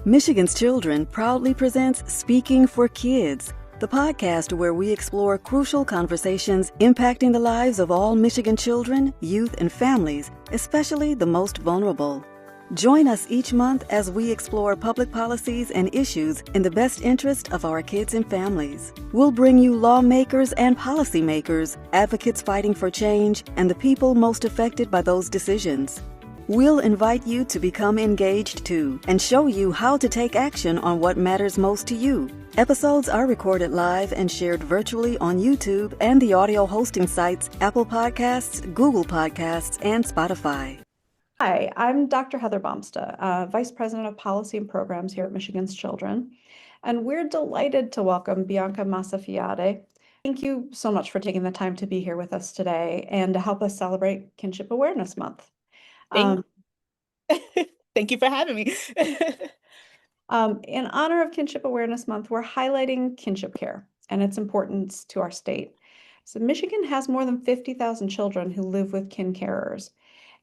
Michigan's Children proudly presents Speaking for Kids, the podcast where we explore crucial conversations impacting the lives of all Michigan children, youth, and families, especially the most vulnerable. Join us each month as we explore public policies and issues in the best interest of our kids and families. We'll bring you lawmakers and policymakers, advocates fighting for change, and the people most affected by those decisions. We'll invite you to become engaged too and show you how to take action on what matters most to you. Episodes are recorded live and shared virtually on YouTube and the audio hosting sites Apple Podcasts, Google Podcasts, and Spotify. Hi, I'm Dr. Heather Baumsta, Vice President of Policy and Programs here at Michigan's Children, and we're delighted to welcome BeAnka Masefiade. Thank you so much for taking the time to be here with us today and to help us celebrate Kinship Awareness Month. Thank you for having me. In honor of Kinship Awareness Month, we're highlighting kinship care and its importance to our state. So Michigan has more than 50,000 children who live with kin carers.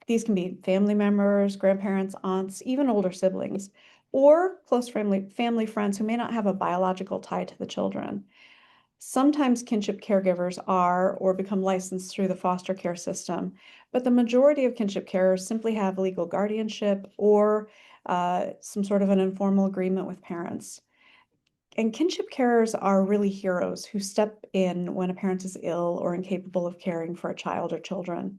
These can be family members, grandparents, aunts, even older siblings, or close family friends who may not have a biological tie to the children. Sometimes kinship caregivers are or become licensed through the foster care system, but the majority of kinship carers simply have legal guardianship or some sort of an informal agreement with parents. And kinship carers are really heroes who step in when a parent is ill or incapable of caring for a child or children.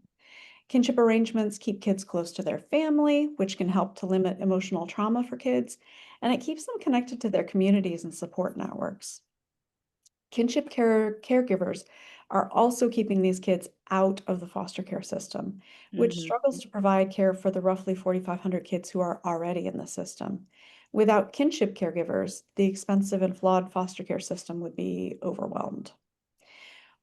Kinship arrangements keep kids close to their family, which can help to limit emotional trauma for kids, and it keeps them connected to their communities and support networks. Kinship caregivers are also keeping these kids out of the foster care system, which struggles to provide care for the roughly 4,500 kids who are already in the system. Without kinship caregivers, the expensive and flawed foster care system would be overwhelmed.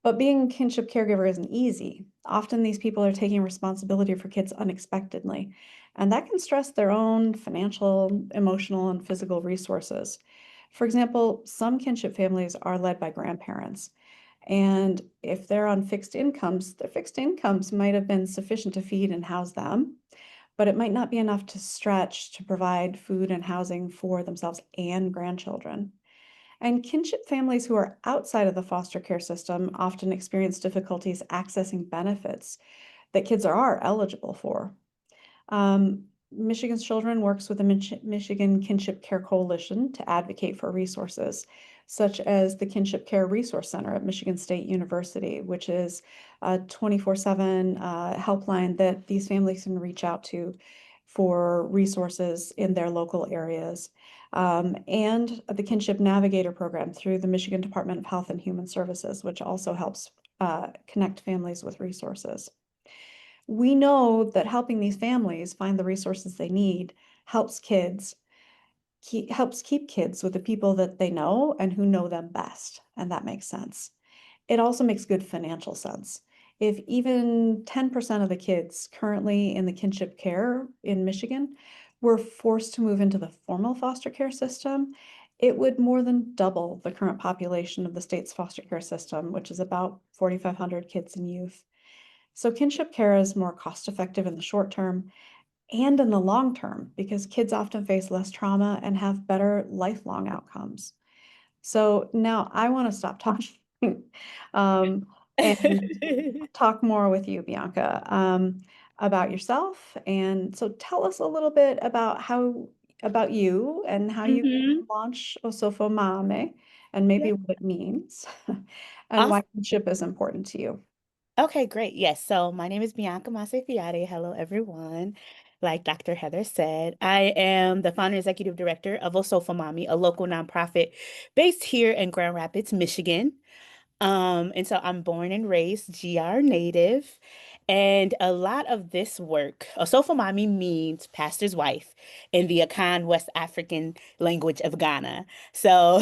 But being a kinship caregiver isn't easy. Often these people are taking responsibility for kids unexpectedly, and that can stress their own financial, emotional, and physical resources. For example, some kinship families are led by grandparents, and if they're on fixed incomes, their fixed incomes might have been sufficient to feed and house them, but it might not be enough to stretch to provide food and housing for themselves and grandchildren. And kinship families who are outside of the foster care system often experience difficulties accessing benefits that kids are eligible for. Michigan's Children works with the Michigan Kinship Care Coalition to advocate for resources, such as the Kinship Care Resource Center at Michigan State University, which is a 24/7 helpline that these families can reach out to for resources in their local areas. And the Kinship Navigator program through the Michigan Department of Health and Human Services, which also helps connect families with resources. We know that helping these families find the resources they need helps keep kids with the people that they know and who know them best, and that makes sense. It also makes good financial sense. If even 10% of the kids currently in the kinship care in Michigan were forced to move into the formal foster care system, it would more than double the current population of the state's foster care system, which is about 4,500 kids and youth. So kinship care is more cost-effective in the short term and in the long term because kids often face less trauma and have better lifelong outcomes. So now I want to stop talking and talk more with you, BeAnka, about yourself. And so tell us a little bit about you and how you launch Osofomaame and maybe what it means and why kinship is important to you. Okay, great. Yes. So my name is BeAnka Masefiade. Hello, everyone. Like Dr. Heather said, I am the founder and executive director of Osofomaame, a local nonprofit based here in Grand Rapids, Michigan. And so I'm born and raised GR native. And a lot of this work, Osofomami means pastor's wife in the Akan West African language of Ghana. So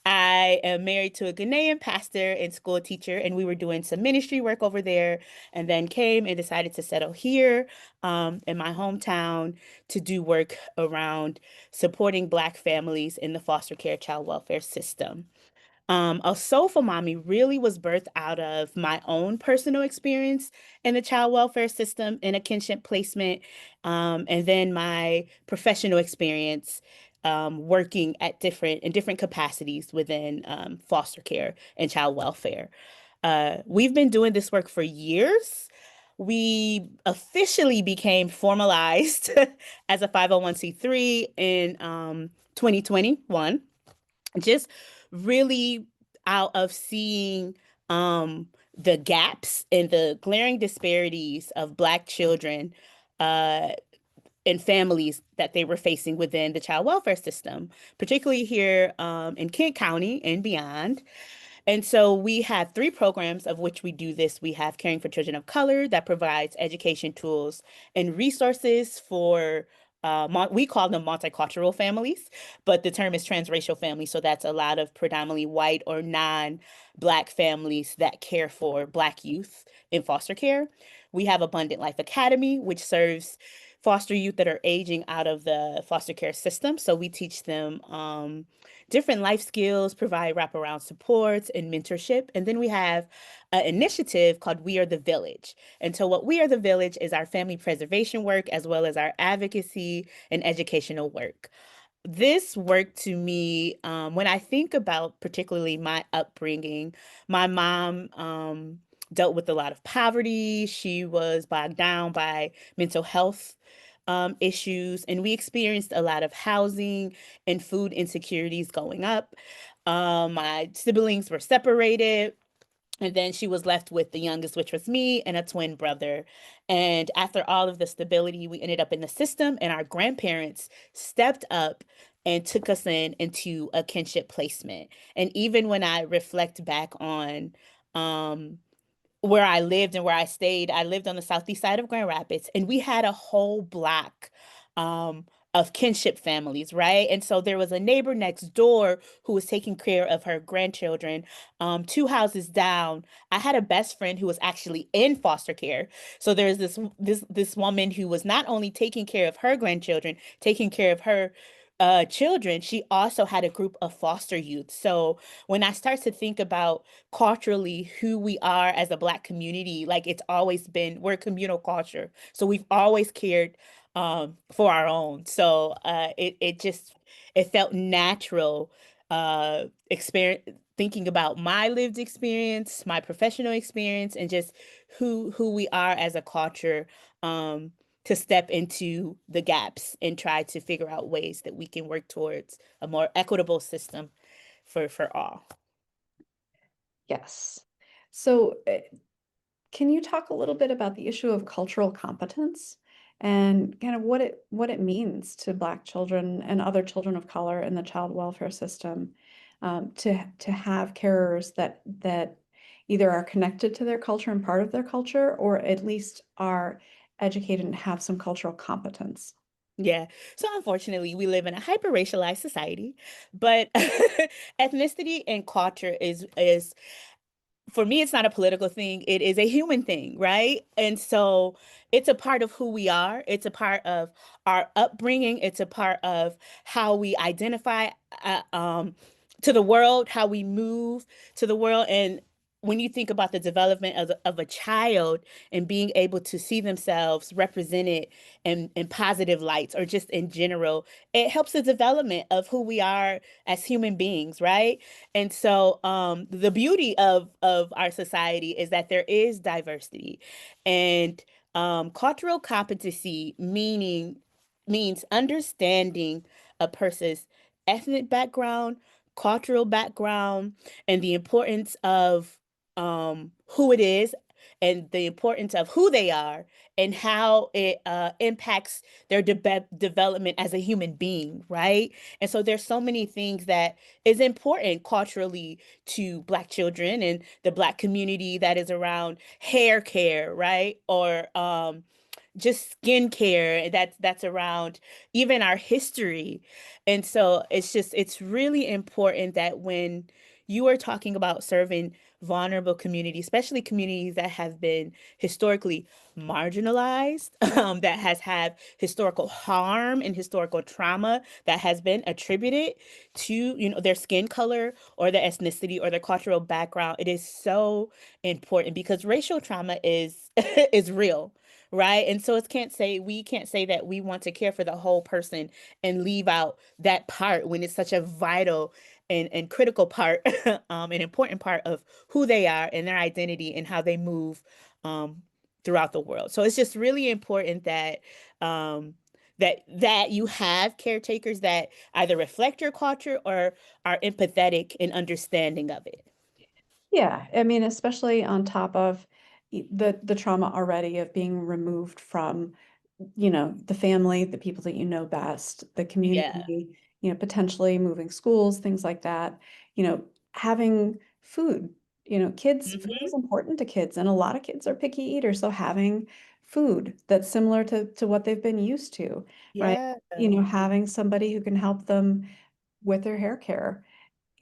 I am married to a Ghanaian pastor and school teacher, and we were doing some ministry work over there, and then came and decided to settle here in my hometown to do work around supporting Black families in the foster care child welfare system. Osofomaame really was birthed out of my own personal experience in the child welfare system in a kinship placement, and then my professional experience working at different capacities within foster care and child welfare. We've been doing this work for years. We officially became formalized as a 501(c)(3) in 2021, just really out of seeing the gaps and the glaring disparities of Black children uh, and families that they were facing within the child welfare system, particularly here in Kent County and beyond. And so we have three programs of which we do this. We have Caring for Children of Color that provides education tools and resources for we call them multicultural families, but the term is transracial families. So that's a lot of predominantly white or non-Black families that care for Black youth in foster care. We have Abundant Life Academy, which serves foster youth that are aging out of the foster care system. So we teach them different life skills, provide wraparound supports and mentorship. And then we have an initiative called We Are the Village. And so what We Are the Village is our family preservation work, as well as our advocacy and educational work. This work to me, when I think about particularly my upbringing, my mom dealt with a lot of poverty. She was bogged down by mental health issues, and we experienced a lot of housing and food insecurities going up. My siblings were separated. And then she was left with the youngest, which was me, and a twin brother. And after all of the stability, we ended up in the system, and our grandparents stepped up and took us into a kinship placement. And even when I reflect back on um, where I lived and where I stayed, I lived on the southeast side of Grand Rapids, and we had a whole block um, of kinship families, right? And so there was a neighbor next door who was taking care of her grandchildren. Two houses down, I had a best friend who was actually in foster care. So there's this woman who was not only taking care of her grandchildren, taking care of her children, she also had a group of foster youth. So when I start to think about culturally who we are as a Black community, like it's always been, we're a communal culture. So we've always cared for our own. So it felt natural experience thinking about my lived experience, my professional experience, and just who we are as a culture. To step into the gaps and try to figure out ways that we can work towards a more equitable system for all. Yes. So can you talk a little bit about the issue of cultural competence and kind of what it means to Black children and other children of color in the child welfare system, to have carers that either are connected to their culture and part of their culture, or at least are educated and have some cultural competence? Yeah. So unfortunately, we live in a hyper-racialized society, but ethnicity and culture is for me, it's not a political thing. It is a human thing, right? And so it's a part of who we are. It's a part of our upbringing. It's a part of how we identify to the world, how we move to the world. And when you think about the development of a child and being able to see themselves represented in positive lights or just in general, it helps the development of who we are as human beings, right? And so the beauty of our society is that there is diversity, and cultural competency means understanding a person's ethnic background, cultural background, and the importance of who it is and the importance of who they are and how it impacts their development as a human being, right? And so there's so many things that is important culturally to Black children and the Black community that is around hair care, right? Or just skin care that's around even our history. And so it's really important that when you are talking about serving vulnerable communities, especially communities that have been historically marginalized, that has had historical harm and historical trauma that has been attributed to, their skin color or their ethnicity or their cultural background. It is so important because racial trauma is is real, right? And so we can't say that we want to care for the whole person and leave out that part when it's such a vital and critical part, an important part of who they are and their identity and how they move um, throughout the world. So it's just really important that that you have caretakers that either reflect your culture or are empathetic and understanding of it. Yeah, I mean, especially on top of the trauma already of being removed from, the family, the people that you know best, the Yeah. community, potentially moving schools, things like that, having food, food is Hmm. important to kids, and a lot of kids are picky eaters, so having food that's similar to what they've been used to, right? Yeah. Having somebody who can help them with their hair care.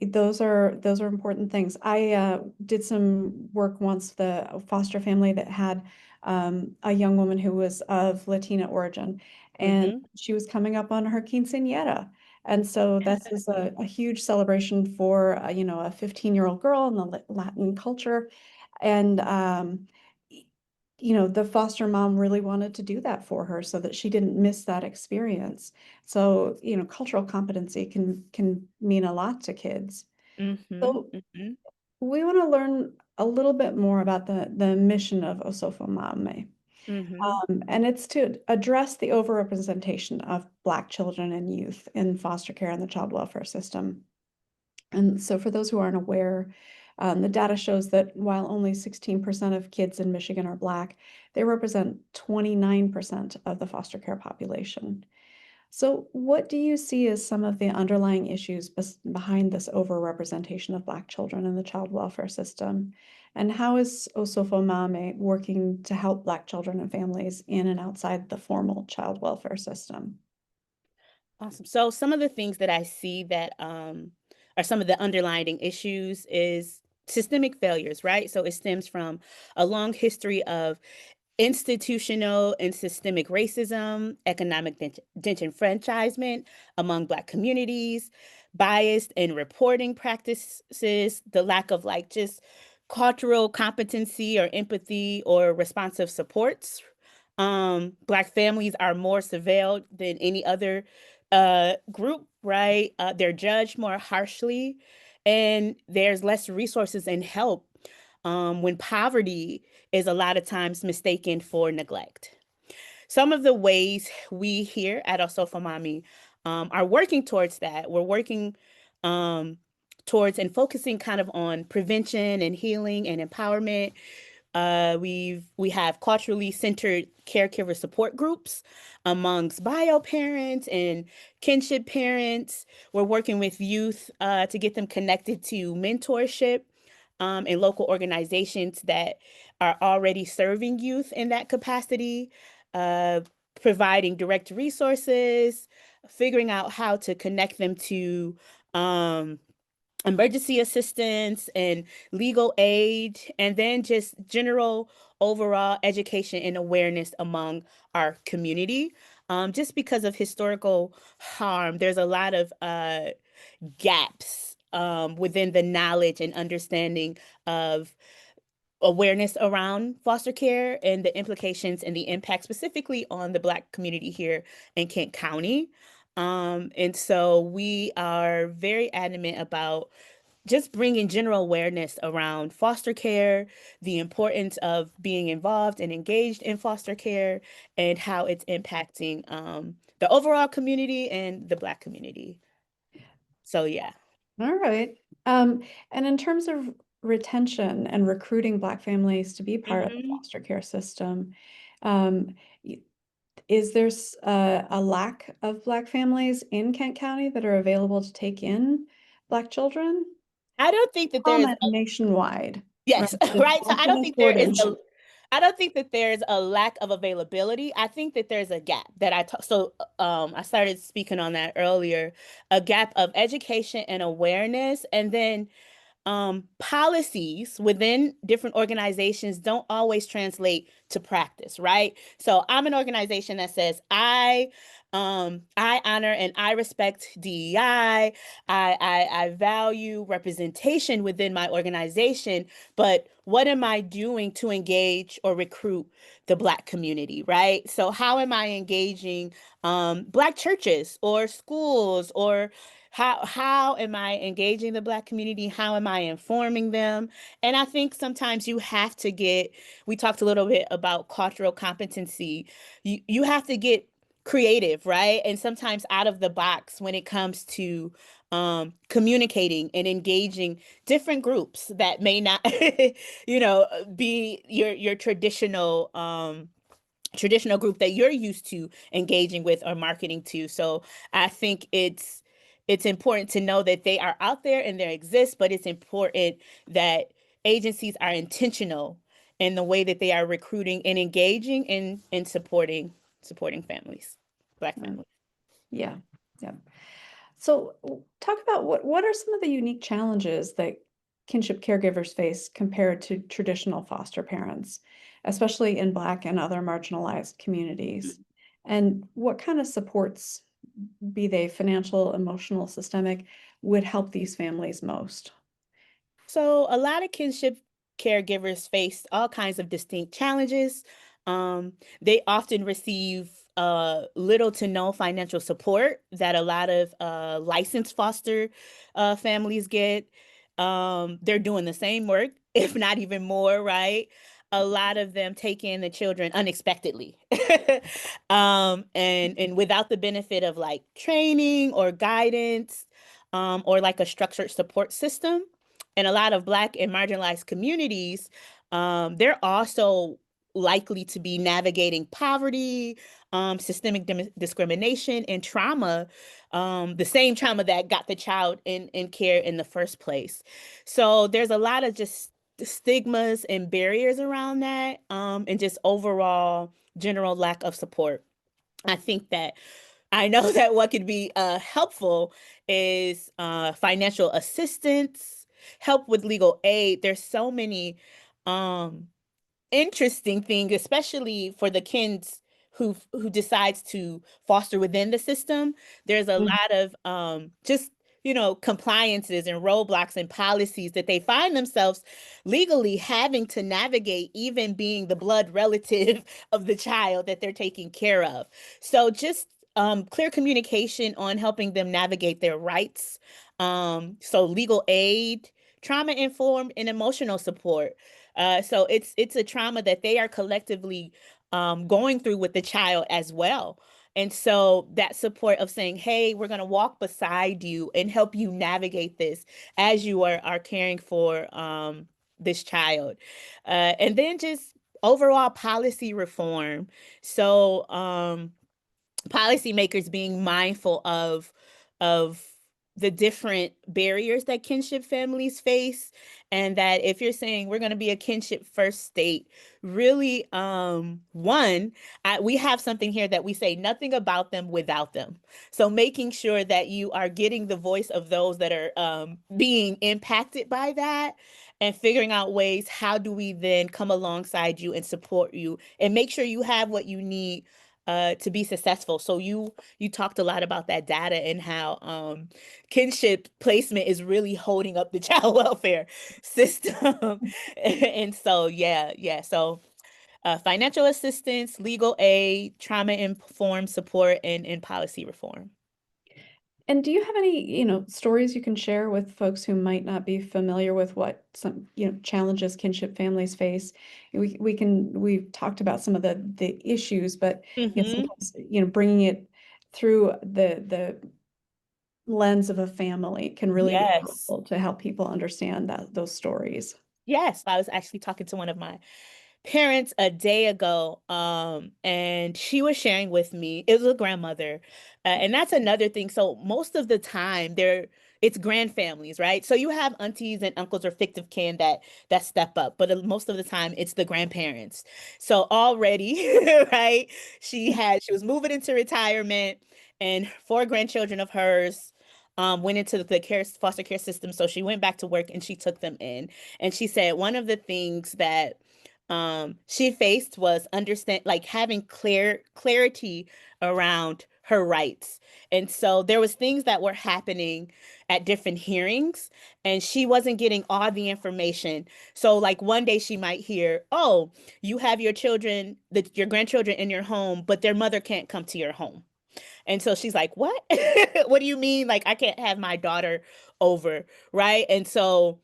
Those are important things. I did some work once with a foster family that had a young woman who was of Latina origin, and Hmm. she was coming up on her quinceañera. And so this is a huge celebration for a 15-year-old girl in the Latin culture. And y- the foster mom really wanted to do that for her so that she didn't miss that experience. So, cultural competency can mean a lot to kids. Hmm. So Hmm. we want to learn a little bit more about the mission of Osofomaame. Hmm. And it's to address the overrepresentation of Black children and youth in foster care and the child welfare system. And so for those who aren't aware, the data shows that while only 16% of kids in Michigan are Black, they represent 29% of the foster care population. So, what do you see as some of the underlying issues behind this overrepresentation of Black children in the child welfare system? And how is Osofomame working to help Black children and families in and outside the formal child welfare system? Awesome. So some of the things that I see that are some of the underlying issues is systemic failures, right? So it stems from a long history of institutional and systemic racism, economic disenfranchisement among Black communities, biased in reporting practices, the lack of like just cultural competency or empathy or responsive supports. Black families are more surveilled than any other group, right? They're judged more harshly, and there's less resources and help when poverty is a lot of times mistaken for neglect. Some of the ways we here at Osofamami are working towards that. We're working um, towards and focusing kind of on prevention and healing and empowerment. We have culturally centered caregiver support groups amongst bio parents and kinship parents. We're working with youth to get them connected to mentorship and local organizations that are already serving youth in that capacity, uh, providing direct resources, figuring out how to connect them to um, emergency assistance and legal aid, and then just general overall education and awareness among our community. Just because of historical harm, there's a lot of gaps within the knowledge and understanding of awareness around foster care and the implications and the impact specifically on the Black community here in Kent County. And so we are very adamant about just bringing general awareness around foster care, the importance of being involved and engaged in foster care, and how it's impacting the overall community and the Black community. So, yeah. All right. And in terms of retention and recruiting Black families to be part of the Hmm. foster care system, um, y- is there a lack of Black families in Kent County that are available to take in Black children? I don't think that there's Common nationwide, right? Yes, There's right. So often a shortage. I don't think that there's a lack of availability. I think that there's a gap that I started speaking on that earlier, a gap of education and awareness, and then policies within different organizations don't always translate to practice, right? So I'm an organization that says I honor and I respect DEI. I value representation within my organization, but what am I doing to engage or recruit the Black community, right? So how am I engaging Black churches or schools, or how am I engaging the Black community? How am I informing them? And I think sometimes you have to we talked a little bit about cultural competency. You have to get creative, right? And sometimes out of the box when it comes to communicating and engaging different groups that may not, be your traditional group that you're used to engaging with or marketing to. So I think it's important to know that they are out there and they exist, but it's important that agencies are intentional in the way that they are recruiting and engaging and supporting families, Black Yeah. families. Yeah. Yeah. So talk about what are some of the unique challenges that kinship caregivers face compared to traditional foster parents, especially in Black and other marginalized communities? And what kind of supports, be they financial, emotional, systemic, would help these families most? So a lot of kinship caregivers face all kinds of distinct challenges. They often receive little to no financial support that a lot of licensed foster families get. They're doing the same work, if not even more, right? A lot of them take in the children unexpectedly, and without the benefit of like training or guidance, or like a structured support system. In a lot of Black and marginalized communities, they're also likely to be navigating poverty, systemic discrimination, and trauma, the same trauma that got the child in care in the first place. So there's a lot of just stigmas and barriers around that, and just overall general lack of support. I think that I know that what could be helpful is financial assistance, help with legal aid. There's so many um, interesting thing, especially for the kids who decides to foster within the system. There's a Mm. lot of just compliances and roadblocks and policies that they find themselves legally having to navigate, even being the blood relative of the child that they're taking care of. So just clear communication on helping them navigate their rights. So legal aid, trauma informed and emotional support. So it's a trauma that they are collectively going through with the child as well. And so that support of saying, hey, we're going to walk beside you and help you navigate this as you are caring for this child. And then just overall policy reform. So policymakers being mindful of the different barriers that kinship families face, and that if you're saying we're going to be a kinship first state, really we have something here that we say nothing about them without them. So making sure that you are getting the voice of those that are being impacted by that, and figuring out ways, how do we then come alongside you and support you and make sure you have what you need to be successful. So you talked a lot about that data and how kinship placement is really holding up the child welfare system. And so yeah. So financial assistance, legal aid, trauma informed support, and policy reform. And do you have any, stories you can share with folks who might not be familiar with what some, challenges kinship families face? We've talked about some of the issues, but Mm-hmm. sometimes, bringing it through the lens of a family can really be Yes. helpful to help people understand those stories. Yes. I was actually talking to one of my parents a day ago, and she was sharing with me, it was a grandmother, and that's another thing. So most of the time it's grand families, right? So you have aunties and uncles or fictive kin that step up, but most of the time it's the grandparents. So already right, she was moving into retirement, and four grandchildren of hers, went into the foster care system. So she went back to work and she took them in. And she said one of the things that she faced was having clarity around her rights. And so there was things that were happening at different hearings and she wasn't getting all the information. So like one day she might hear, "Oh, you have your children, your grandchildren in your home, but their mother can't come to your home." And so she's like, "What? What do you mean? Like I can't have my daughter over, right?" And so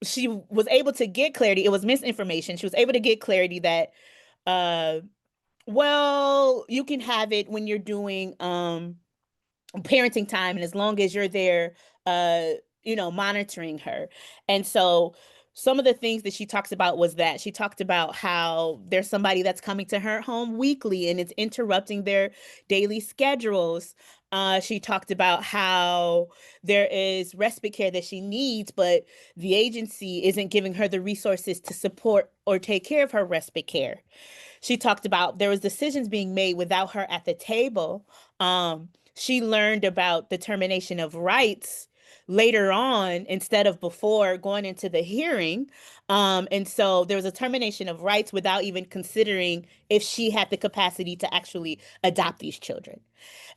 she was able to get clarity. It was misinformation. She was able to get clarity that uh well, you can have it when you're doing parenting time and as long as you're there monitoring her. And so some of the things that she talks about was that she talked about how there's somebody that's coming to her home weekly and it's interrupting their daily schedules. She talked about how there is respite care that she needs, but the agency isn't giving her the resources to support or take care of her respite care. She talked about there was decisions being made without her at the table. She learned about the termination of rights later on instead of before going into the hearing. And so there was a termination of rights without even considering if she had the capacity to actually adopt these children.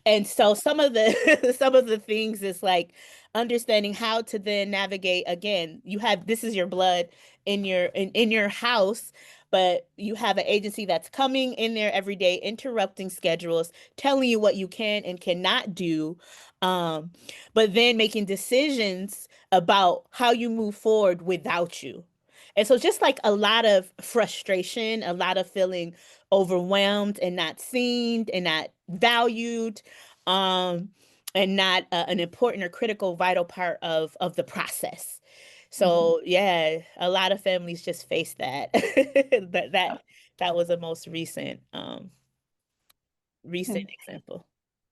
And so some of the some of the things is like understanding how to then navigate. Again, you have, this is your blood in your house, but you have an agency that's coming in there every day, interrupting schedules, telling you what you can and cannot do, but then making decisions about how you move forward without you. And so just like a lot of frustration, a lot of feeling overwhelmed and not seen and not valued, um, and not an important or critical vital part of the process. So yeah, a lot of families just face that. That was the most recent And example.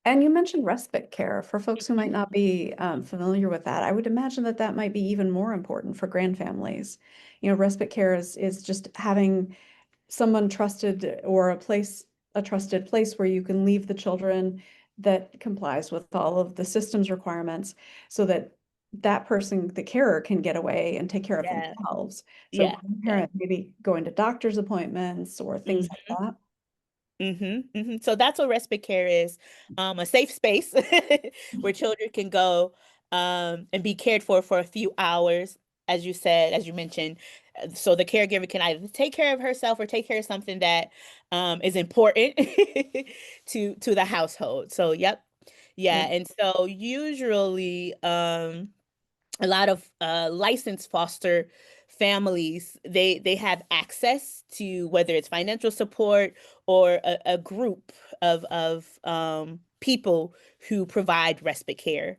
and you mentioned respite care. For folks who might not be familiar with that, I would imagine that that might be even more important for grand families. You know, respite care is just having someone trusted or a trusted place where you can leave the children that complies with all of the systems requirements so that that person, the carer, can get away and take care of Yeah, themselves. So yeah, yeah. grandparent maybe going to doctor's appointments or things Mhm. like that. So that's what respite care is, a safe space where children can go and be cared for a few hours, as you said, as you mentioned. So the caregiver can either take care of herself or take care of something that is important to the household. So yep, Yeah. yeah, and so usually a lot of licensed foster families, they have access to whether it's financial support or a group of people who provide respite care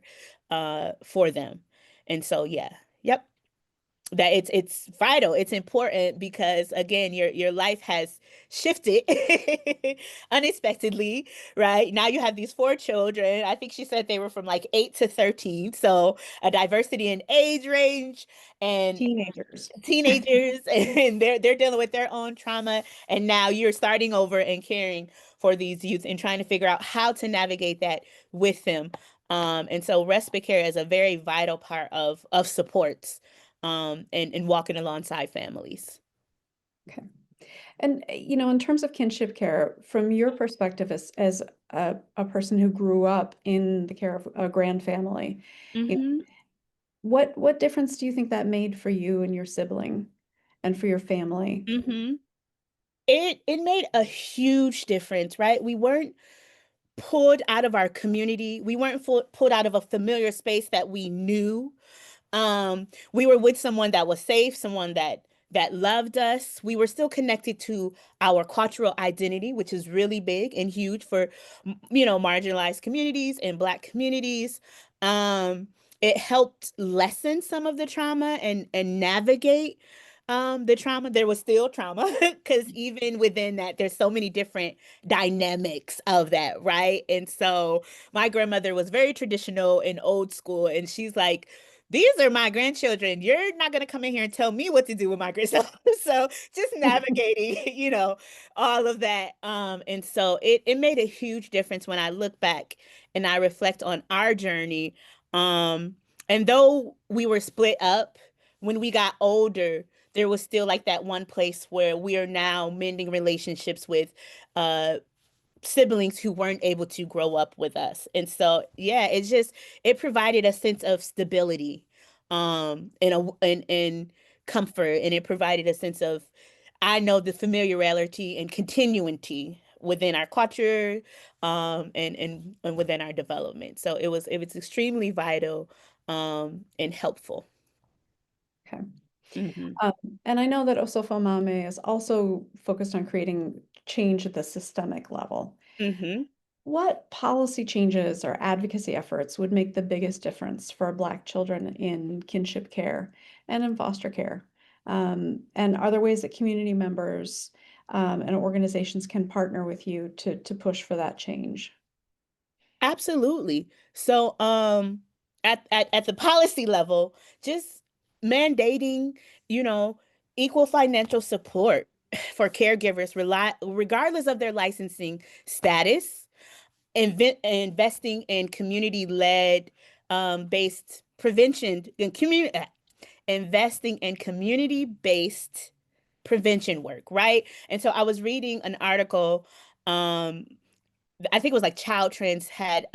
for them. And so yeah, yep, that it's vital, it's important because again your life has shifted unexpectedly, right? Now you have these four children. I think she said they were from like 8 to 13, so a diversity in age range and Teenagers. teenagers and they're dealing with their own trauma, and now you're starting over and caring for these youth and trying to figure out how to navigate that with them. And so respite care is a very vital part of supports and walking alongside families. Okay. And you know, in terms of kinship care, from your perspective as a person who grew up in the care of a grand family, you know, Mm-hmm. what difference do you think that made for you and your sibling and for your family? Mm-hmm. It made a huge difference, right? We weren't pulled out of our community. We weren't pulled out of a familiar space that we knew. We were with someone that was safe, someone that loved us. We were still connected to our cultural identity, which is really big and huge for marginalized communities and Black communities. Um, it helped lessen some of the trauma and navigate the trauma. There was still trauma because even within that, there's so many different dynamics of that, right? And so my grandmother was very traditional and old school, and she's like, these are my grandchildren. You're not going to come in here and tell me what to do with my grandson. So just navigating, all of that. And so it made a huge difference when I look back and I reflect on our journey. And though we were split up, when we got older, there was still like that one place where we are now mending relationships with uh siblings who weren't able to grow up with us. And so, yeah, it provided a sense of stability, and comfort, and it provided a sense of, I know, the familiarity and continuity within our culture, and within our development. So it was extremely vital, and helpful. Okay. Hmm. And I know that Osofomaame is also focused on creating change at the systemic level. Hmm. What policy changes or advocacy efforts would make the biggest difference for Black children in kinship care and in foster care? And are there ways that community members and organizations can partner with you to push for that change? Absolutely. So, at the policy level, just mandating, you know, equal financial support for caregivers, regardless of their licensing status, investing in community-led, based prevention and investing in community-based prevention work, right? And so I was reading an article, um, I think it was like Child Trends had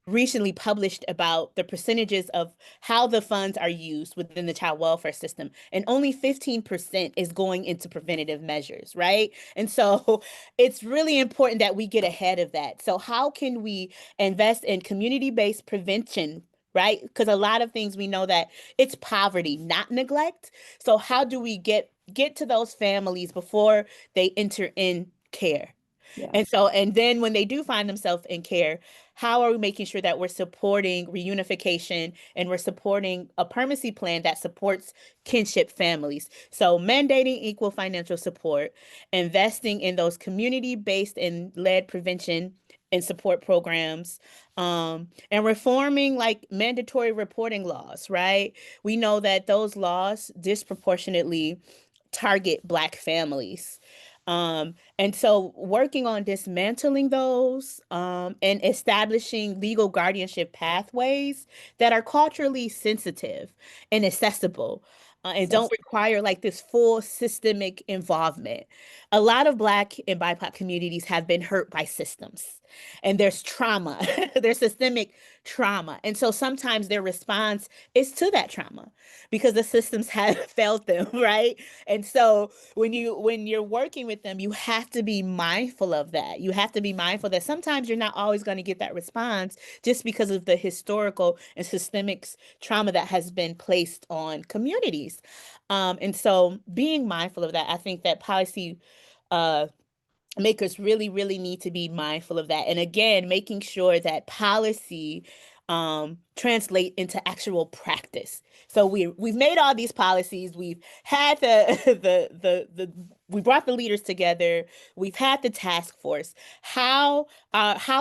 recently published about the percentages of how the funds are used within the child welfare system, and only 15% is going into preventative measures, right? And so it's really important that we get ahead of that. So how can we invest in community-based prevention, right? Because a lot of things we know that it's poverty, not neglect. So how do we get to those families before they enter in care? Yeah. And then when they do find themselves in care, how are we making sure that we're supporting reunification, and we're supporting a permanency plan that supports kinship families? So mandating equal financial support, investing in those community-based and led prevention and support programs, and reforming like mandatory reporting laws, right? We know that those laws disproportionately target Black families. And so working on dismantling those, and establishing legal guardianship pathways that are culturally sensitive and accessible, and don't require like this full systemic involvement. A lot of Black and BIPOC communities have been hurt by systems, and there's trauma, there's systemic trauma. And so sometimes their response is to that trauma because the systems have failed them, right? And so when you're working with them, you have to be mindful of that. You have to be mindful that sometimes you're not always going to get that response just because of the historical and systemic trauma that has been placed on communities. And so being mindful of that, I think that policy uh, makers really, really need to be mindful of that. And again, making sure that policy translate into actual practice. So we've made all these policies. We've had we brought the leaders together. We've had the task force. How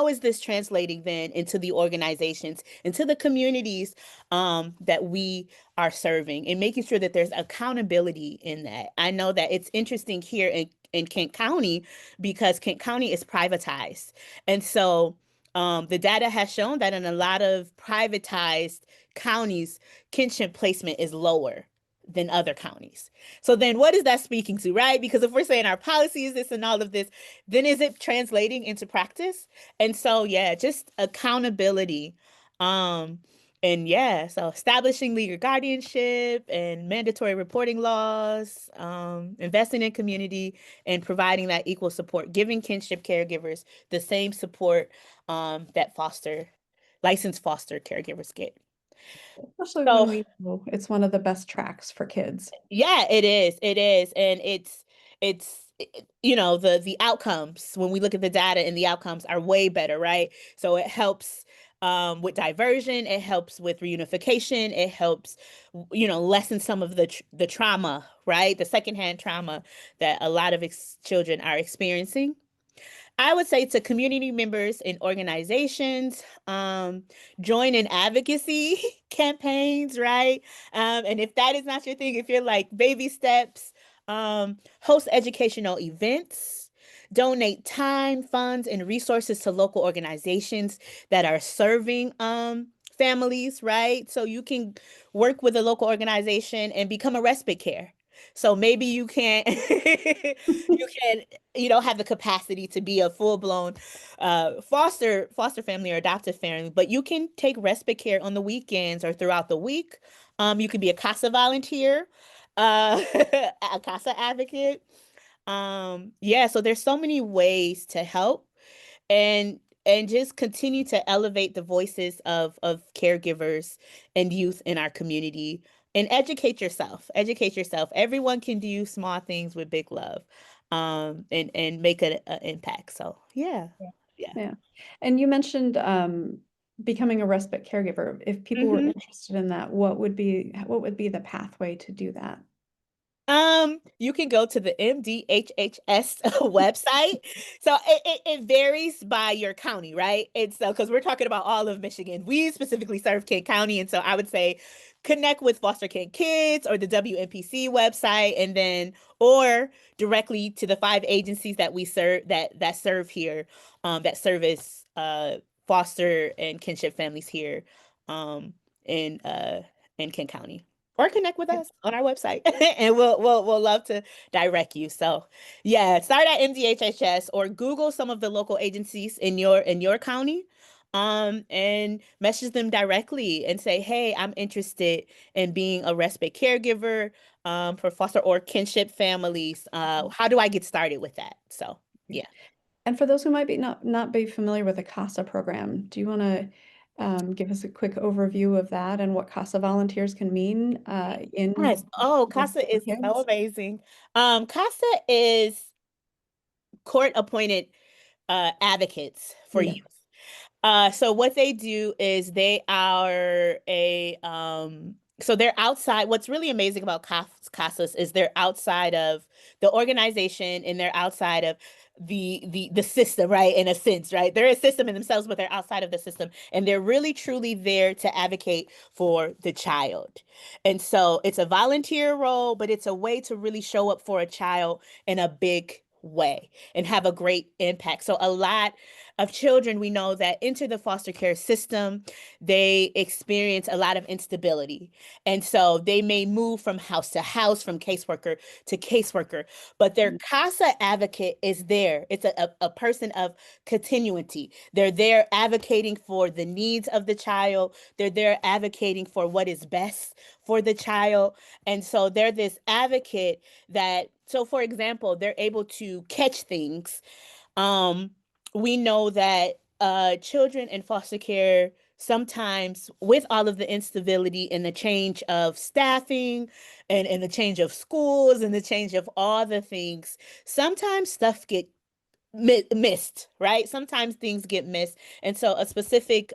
is this translating then into the organizations, into the communities that we are serving, and making sure that there's accountability in that? I know that it's interesting here in Kent County because Kent County is privatized. And so the data has shown that in a lot of privatized counties, kinship placement is lower than other counties. So then what is that speaking to, right? Because if we're saying our policy is this and all of this, then is it translating into practice? And so, yeah, just accountability. Um, and yeah, so establishing legal guardianship and mandatory reporting laws, investing in community, and providing that equal support, giving kinship caregivers the same support that licensed foster caregivers get. Especially when So we know it's one of the best tracks for kids. yeah, it is. It is. And the outcomes, when we look at the data, and the outcomes are way better, right? So it helps with diversion, it helps with reunification, it helps lessen some of the trauma, right? The secondhand trauma that a lot of children are experiencing. I would say to community members and organizations, join in advocacy campaigns, right? And if that is not your thing, if you're like baby steps, host educational events, donate time, funds, and resources to local organizations that are serving families, right? So you can work with a local organization and become a respite care. So maybe you can't have the capacity to be a full-blown foster family or adoptive family, but you can take respite care on the weekends or throughout the week. You could be a CASA volunteer, a CASA advocate. Yeah, so there's so many ways to help and just continue to elevate the voices of caregivers and youth in our community and educate yourself. Everyone can do small things with big love, and make an impact. So yeah. Yeah. And you mentioned becoming a respite caregiver. If people were Mhm. interested in that, what would be the pathway to do that? You can go to the MDHHS website. So it varies by your county, right? It's because we're talking about all of Michigan. We specifically serve Kent County, and so I would say connect with Foster Kent Kids or the WNPC website, and then or directly to the 5 agencies that we serve that serve here, that service foster and kinship families here, in Kent County, or connect with Yeah. us on our website and we'll love to direct you. So yeah, start at MDHHS or Google some of the local agencies in your county, and message them directly and say, hey, I'm interested in being a respite caregiver for foster or kinship families. How do I get started with that? So yeah. And for those who might be not be familiar with the CASA program, do you want to give us a quick overview of that and what CASA volunteers can mean in Yes. Oh, with CASA is so kids? amazing. CASA is court appointed advocates for Yeah. youth. So what they do is they are so they're outside. What's really amazing about CASAs is they're outside of the organization and they're outside of the system, right? In a sense, right? They're a system in themselves, but they're outside of the system. And they're really truly there to advocate for the child. And so it's a volunteer role, but it's a way to really show up for a child in a big way and have a great impact. So a lot of children we know that enter the foster care system, they experience a lot of instability. And so they may move from house to house, from caseworker to caseworker, but their CASA advocate is there. It's a person of continuity. They're there advocating for the needs of the child. They're there advocating for what is best for the child. And so they're this advocate that, so for example, they're able to catch things. We know that children in foster care sometimes, with all of the instability and the change of staffing and the change of schools and the change of all the things, sometimes stuff get missed, right? Sometimes things get missed. And so a specific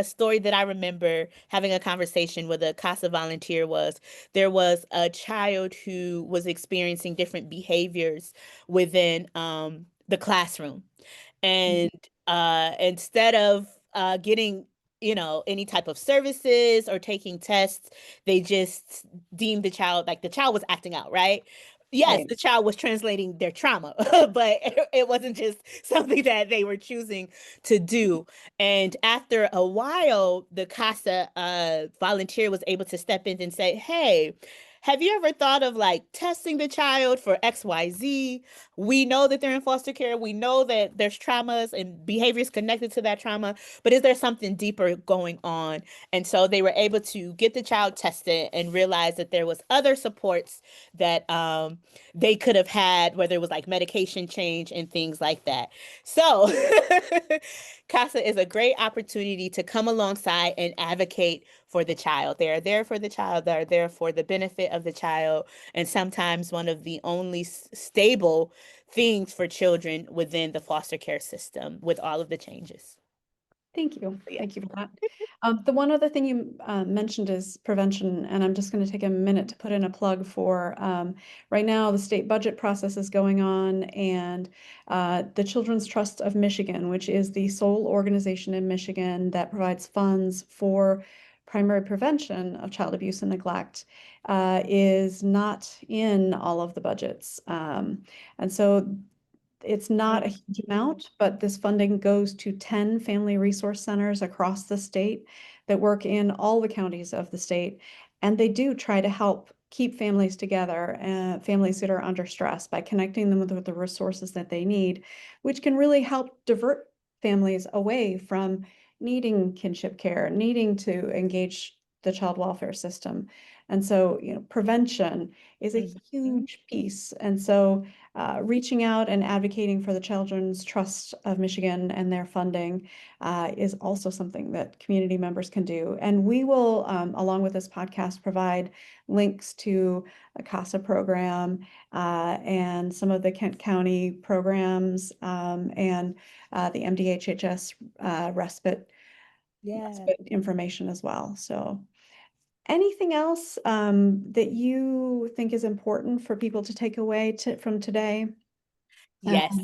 story that I remember having a conversation with a CASA volunteer was there was a child who was experiencing different behaviors within the classroom. And instead of getting, any type of services or taking tests, they just deemed the child was acting out, right? Yes, Right. the child was translating their trauma, but it wasn't just something that they were choosing to do. And after a while, the CASA volunteer was able to step in and say, hey, have you ever thought of like testing the child for XYZ? We know that they're in foster care. We know that there's traumas and behaviors connected to that trauma, but is there something deeper going on? And so they were able to get the child tested and realize that there was other supports that they could have had, whether it was like medication change and things like that. So CASA is a great opportunity to come alongside and advocate for the child. They are there for the child. They are there for the benefit of the child. And sometimes one of the only stable things for children within the foster care system with all of the changes. Thank you. Yeah. Thank you for that. The one other thing you mentioned is prevention, and I'm just going to take a minute to put in a plug for right now the state budget process is going on, and the Children's Trust of Michigan, which is the sole organization in Michigan that provides funds for primary prevention of child abuse and neglect, is not in all of the budgets. And so It's not a huge amount, but this funding goes to 10 family resource centers across the state that work in all the counties of the state. And they do try to help keep families together, families that are under stress, by connecting them with the resources that they need, which can really help divert families away from needing kinship care, needing to engage the child welfare system. And so, prevention is a huge piece. And so reaching out and advocating for the Children's Trust of Michigan and their funding is also something that community members can do. And we will, along with this podcast, provide links to a CASA program and some of the Kent County programs and the MDHHS respite information as well. So anything else that you think is important for people to take away from today? Yes.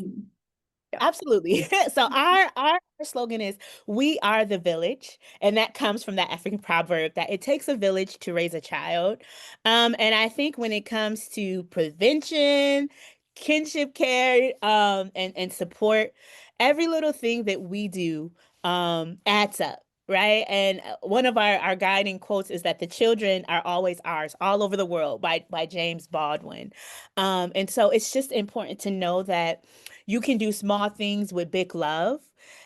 Absolutely. So our slogan is, we are the village. And that comes from that African proverb that it takes a village to raise a child. And I think when it comes to prevention, kinship care, and support, every little thing that we do adds up. Right. And one of our guiding quotes is that the children are always ours, all over the world, by James Baldwin. And so it's just important to know that you can do small things with big love.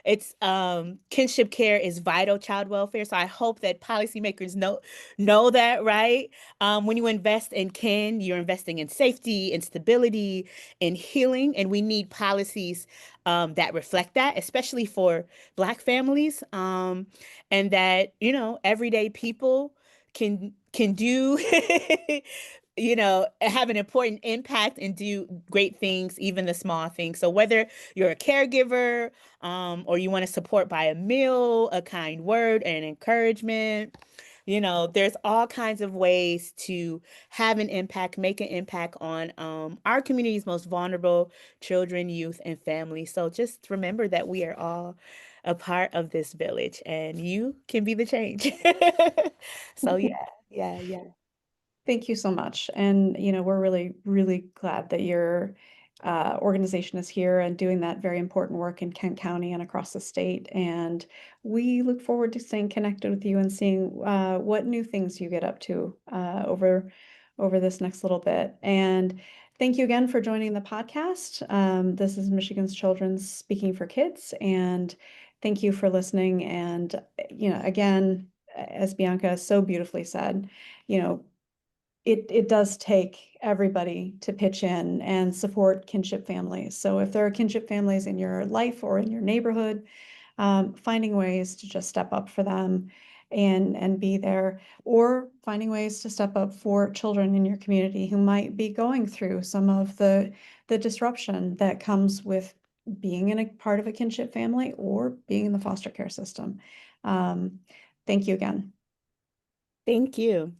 It's kinship care is vital child welfare. So I hope that policymakers know that, right? When you invest in kin, you're investing in safety, in stability, in healing, and we need policies that reflect that, especially for Black families, and that everyday people can do have an important impact and do great things, even the small things. So whether you're a caregiver, or you want to support by a meal, a kind word, and encouragement, there's all kinds of ways to have an impact, make an impact on our community's most vulnerable children, youth, and families. So just remember that we are all a part of this village, and you can be the change. So yeah. Thank you so much. And, we're really, really glad that your organization is here and doing that very important work in Kent County and across the state. And we look forward to staying connected with you and seeing what new things you get up to over this next little bit. And thank you again for joining the podcast. This is Michigan's Children's Speaking for Kids. And thank you for listening. And, again, as BeAnka so beautifully said, it does take everybody to pitch in and support kinship families. So if there are kinship families in your life or in your neighborhood, finding ways to just step up for them and be there, or finding ways to step up for children in your community who might be going through some of the disruption that comes with being in a part of a kinship family or being in the foster care system. Thank you again. Thank you.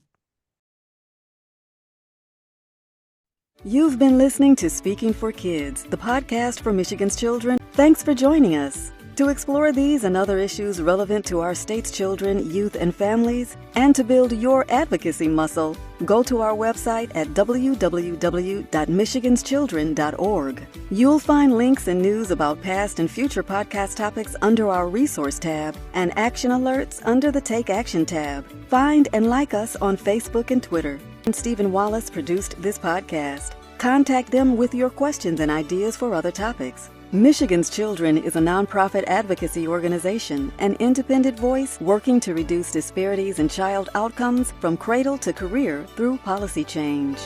You've been listening to Speaking for Kids, the podcast for Michigan's children. Thanks for joining us. To explore these and other issues relevant to our state's children, youth, and families, and to build your advocacy muscle, go to our website at www.michiganschildren.org. You'll find links and news about past and future podcast topics under our Resource tab and action alerts under the Take Action tab. Find and like us on Facebook and Twitter. And Stephen Wallace produced this podcast. Contact them with your questions and ideas for other topics. Michigan's Children is a nonprofit advocacy organization, an independent voice working to reduce disparities in child outcomes from cradle to career through policy change.